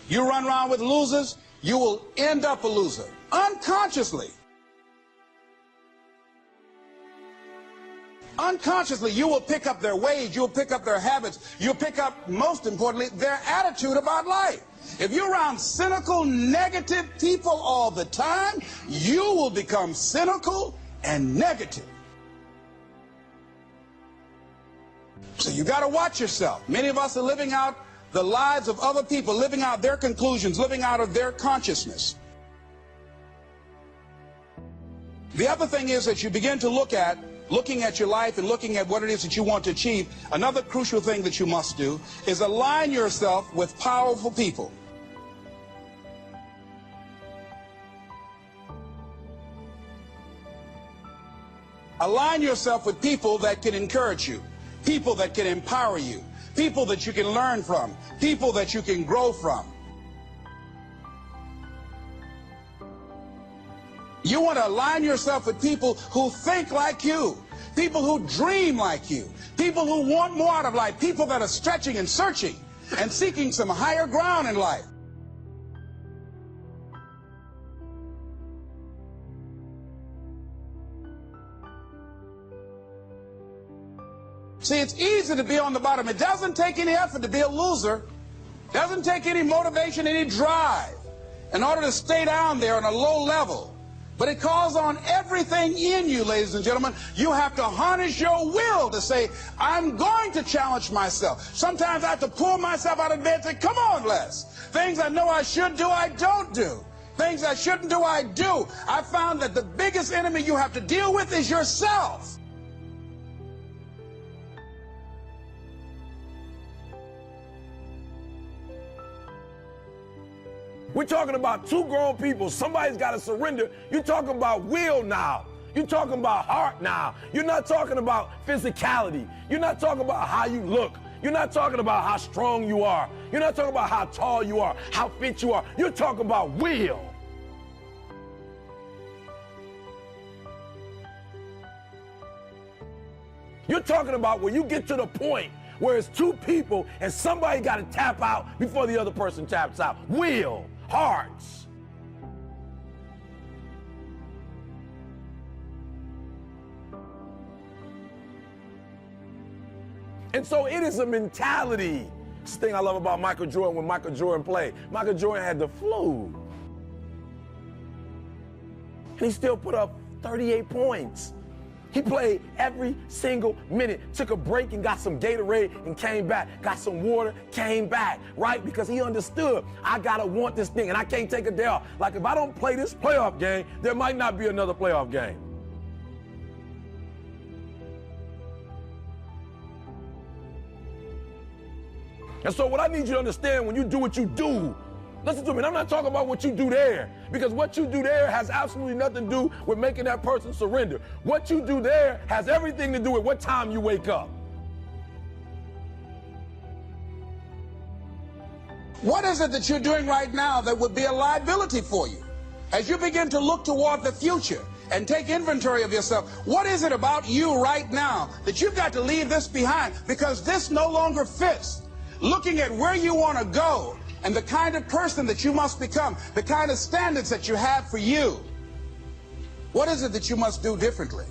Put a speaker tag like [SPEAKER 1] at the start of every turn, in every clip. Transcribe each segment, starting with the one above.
[SPEAKER 1] You run around with losers, you will end up a loser. Unconsciously. Unconsciously, you will pick up their ways, you'll pick up their habits, you'll pick up, most importantly, their attitude about life. If you're around cynical, negative people all the time, you will become cynical and negative. So you got to watch yourself. Many of us are living out the lives of other people, living out their conclusions, living out of their consciousness. The other thing is that you begin to looking at your life and looking at what it is that you want to achieve. Another crucial thing that you must do is align yourself with powerful people. Align yourself with people that can encourage you, people that can empower you, people that you can learn from, people that you can grow from. You want to align yourself with people who think like you, people who dream like you, people who want more out of life, people that are stretching and searching and seeking some higher ground in life. See, it's easy to be on the bottom. It doesn't take any effort to be a loser. It doesn't take any motivation, any drive in order to stay down there on a low level. But it calls on everything in you, ladies and gentlemen. You have to harness your will to say, I'm going to challenge myself. Sometimes I have to pull myself out of bed and say, come on, Les. Things I know I should do, I don't do. Things I shouldn't do, I do. I found that the biggest enemy you have to deal with is yourself.
[SPEAKER 2] We're talking about two grown people. Somebody's got to surrender. You're talking about will now. You're talking about heart now. You're not talking about physicality. You're not talking about how you look. You're not talking about how strong you are. You're not talking about how tall you are, how fit you are. You're talking about will. You're talking about where you get to the point where it's two people and somebody got to tap out before the other person taps out. Will. Hearts. And so it is a mentality. It's the thing I love about Michael Jordan when Michael Jordan played. Michael Jordan had the flu. And he still put up 38 points. He played every single minute, took a break and got some Gatorade and came back, got some water, came back, right? Because he understood, I gotta want this thing and I can't take a day off. Like if I don't play this playoff game, there might not be another playoff game. And so what I need you to understand when you do what you do, listen to me, and I'm not talking about what you do there, because what you do there has absolutely nothing to do with making that person surrender. What you do there has everything to do with what time you wake up.
[SPEAKER 1] What is it that you're doing right now that would be a liability for you? As you begin to look toward the future and take inventory of yourself, what is it about you right now that you've got to leave this behind because this no longer fits? Looking at where you want to go and the kind of person that you must become, the kind of standards that you have for you. What is it that you must do differently?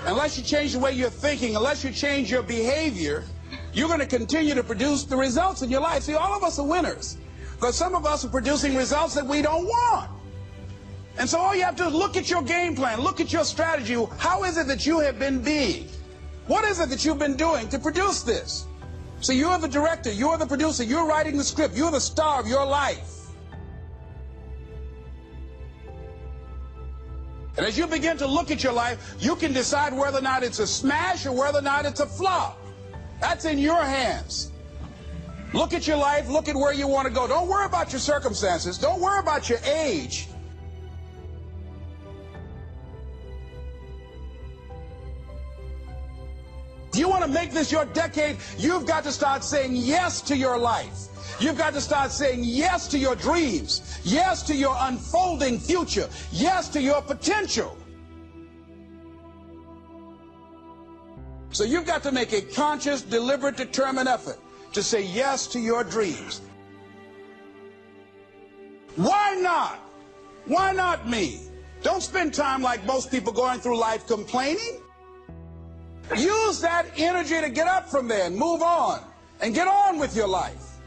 [SPEAKER 1] Unless you change the way you're thinking, unless you change your behavior, you're going to continue to produce the results in your life. See, all of us are winners, but some of us are producing results that we don't want. And so all you have to do is look at your game plan, look at your strategy. How is it that you have been being? What is it that you've been doing to produce this? So you're the director, you're the producer, you're writing the script, you're the star of your life. And as you begin to look at your life, you can decide whether or not it's a smash or whether or not it's a flop. That's in your hands. Look at your life, look at where you want to go. Don't worry about your circumstances. Don't worry about your age. If you want to make this your decade, you've got to start saying yes to your life. You've got to start saying yes to your dreams, yes to your unfolding future, yes to your potential. So you've got to make a conscious, deliberate, determined effort to say yes to your dreams. Why not? Why not me? Don't spend time like most people going through life complaining. Use that energy to get up from there and move on and get on with your life.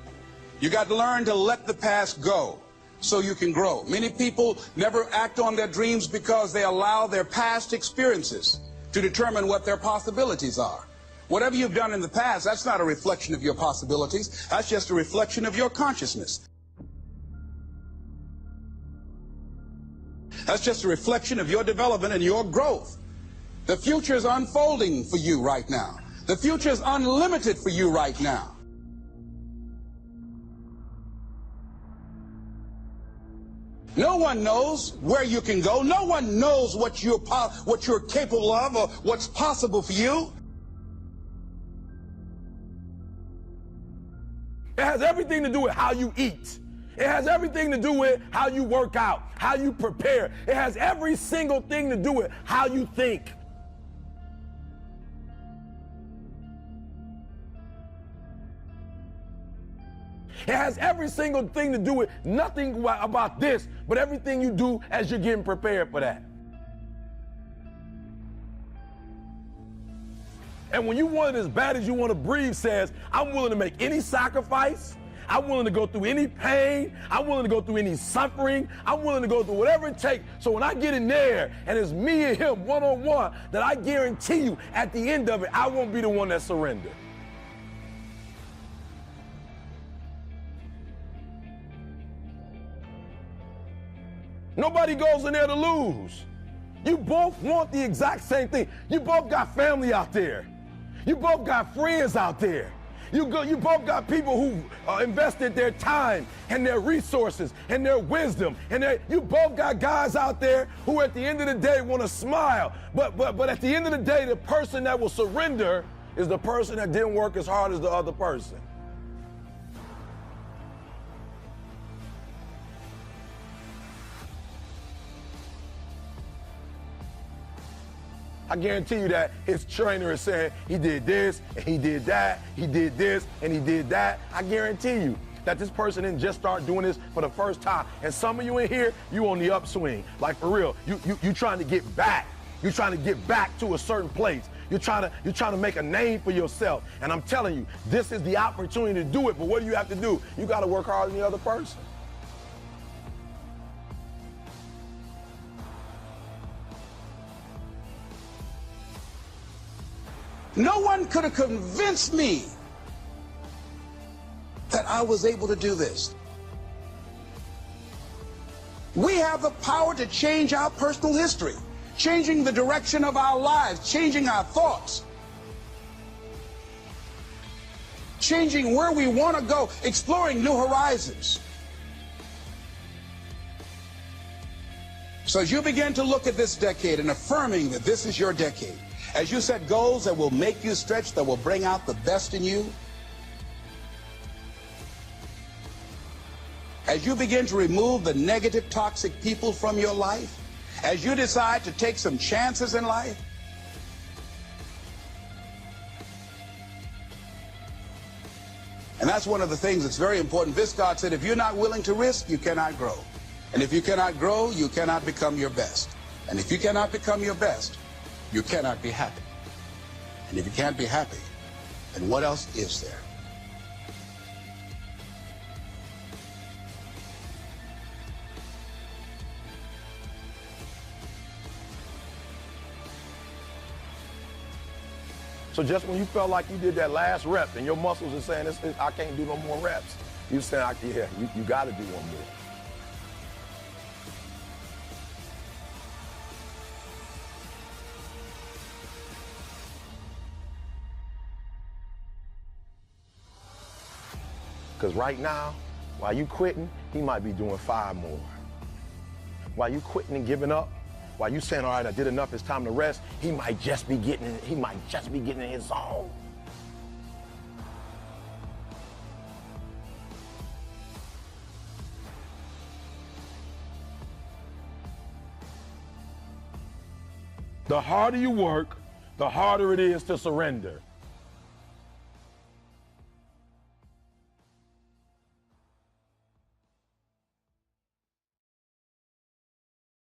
[SPEAKER 1] You got to learn to let the past go so you can grow. Many people never act on their dreams because they allow their past experiences to determine what their possibilities are. Whatever you've done in the past, that's not a reflection of your possibilities. That's just a reflection of your consciousness. That's just a reflection of your development and your growth. The future is unfolding for you right now. The future is unlimited for you right now. No one knows where you can go. No one knows what you're capable of or what's possible for you.
[SPEAKER 2] It has everything to do with how you eat. It has everything to do with how you work out, how you prepare. It has every single thing to do with how you think. It has every single thing to do with nothing about this, but everything you do as you're getting prepared for that. And when you want it as bad as you want to breathe says, I'm willing to make any sacrifice. I'm willing to go through any pain. I'm willing to go through any suffering. I'm willing to go through whatever it takes. So when I get in there and it's me and him one-on-one, that I guarantee you at the end of it, I won't be the one that surrendered. Nobody goes in there to lose. You both want the exact same thing. You both got family out there. You both got friends out there. You both got people who invested their time and their resources and their wisdom. And you both got guys out there who at the end of the day want to smile. But at the end of the day, the person that will surrender is the person that didn't work as hard as the other person. I guarantee you that his trainer is saying he did this and he did that, he did this and he did that. I guarantee you that this person didn't just start doing this for the first time. And some of you in here, you on the upswing. Like for real, you trying to get back. You're trying to get back to a certain place. You're trying to make a name for yourself. And I'm telling you, this is the opportunity to do it. But what do you have to do? You got to work harder than the other person.
[SPEAKER 1] No one could have convinced me that I was able to do this. We have the power to change our personal history, changing the direction of our lives, changing our thoughts, changing where we want to go, exploring new horizons. So as you begin to look at this decade and affirming that this is your decade, as you set goals that will make you stretch, that will bring out the best in you, as you begin to remove the negative, toxic people from your life, as you decide to take some chances in life, and that's one of the things that's very important. This God said, if you're not willing to risk, you cannot grow. And if you cannot grow, you cannot become your best. And if you cannot become your best, you cannot be happy. And if you can't be happy, then what else is there?
[SPEAKER 2] So just when you felt like you did that last rep and your muscles are saying, I can't do no more reps, you saying, yeah, you got to do one more. Because right now, while you quitting, he might be doing 5 more. While you quitting and giving up, while you saying, all right, I did enough, it's time to rest, he might just be getting in his zone. The harder you work, the harder it is to surrender.